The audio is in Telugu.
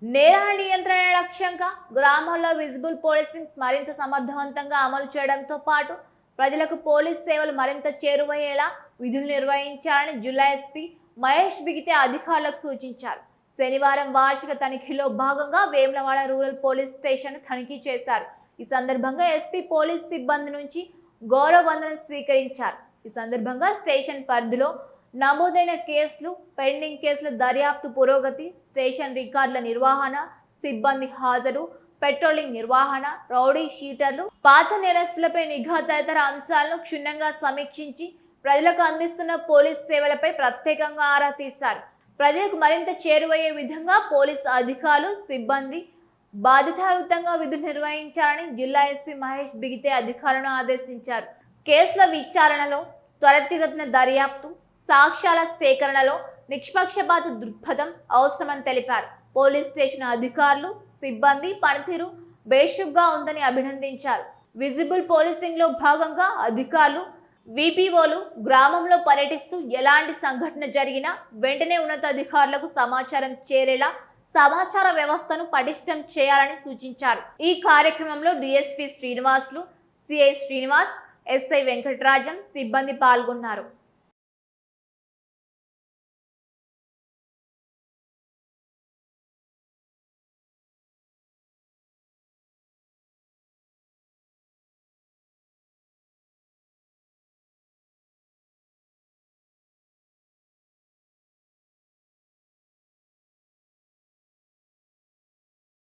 నేరాల నియంత్రణ లక్ష్యంగా గ్రామాల్లో విజిబుల్ పోలీసింగ్ మరింత సమర్థవంతంగా అమలు చేయడంతో పాటు ప్రజలకు పోలీస్ సేవలు మరింత చేరువయ్యేలా విధులు నిర్వహించాలని జిల్లా ఎస్పీ మహేష్ బిగితే అధికారులకు సూచించారు. శనివారం వార్షిక తనిఖీలో భాగంగా వేములవాడ రూరల్ పోలీస్ స్టేషన్ తనిఖీ చేశారు. ఈ సందర్భంగా ఎస్పీ పోలీస్ సిబ్బంది నుంచి గౌరవ వందనం స్వీకరించారు. ఈ సందర్భంగా స్టేషన్ పరిధిలో నమోదైన కేసులు, పెండింగ్ కేసుల దర్యాప్తు పురోగతి, స్టేషన్ రికార్డుల నిర్వహణ, సిబ్బంది హాజరు, పెట్రోలింగ్ నిర్వహణ, రౌడీ షీటర్లు, పాత నేరస్తులపై నిఘా తదితర అంశాలను క్షుణ్ణంగా సమీక్షించి ప్రజలకు అందిస్తున్న పోలీస్ సేవలపై ప్రత్యేకంగా ఆరా తీశారు. ప్రజలకు మరింత చేరువయ్యే విధంగా పోలీసు అధికారులు, సిబ్బంది బాధ్యతాయుతంగా విధులు నిర్వహించాలని జిల్లా ఎస్పీ మహేష్ బిగితే అధికారులను ఆదేశించారు. కేసుల విచారణలో త్వరితగతిన దర్యాప్తు, సాక్ష్యాల సేకరణలో నిష్పక్షపాత దృక్పథం అవసరమని తెలిపారు. పోలీస్ స్టేషన్ అధికారులు, సిబ్బంది పనితీరు బేషుగ్గా ఉందని అభినందించారు. విజిబుల్ పోలీసింగ్ లో భాగంగా అధికారులు, విపిఓలు గ్రామంలో పర్యటిస్తూ ఎలాంటి సంఘటన జరిగినా వెంటనే ఉన్నతాధికారులకు సమాచారం చేరేలా సమాచార వ్యవస్థను పటిష్టం చేయాలని సూచించారు. ఈ కార్యక్రమంలో DSP Srinivasulu, CI Srinivas, SI Venkatarajam సిబ్బంది పాల్గొన్నారు.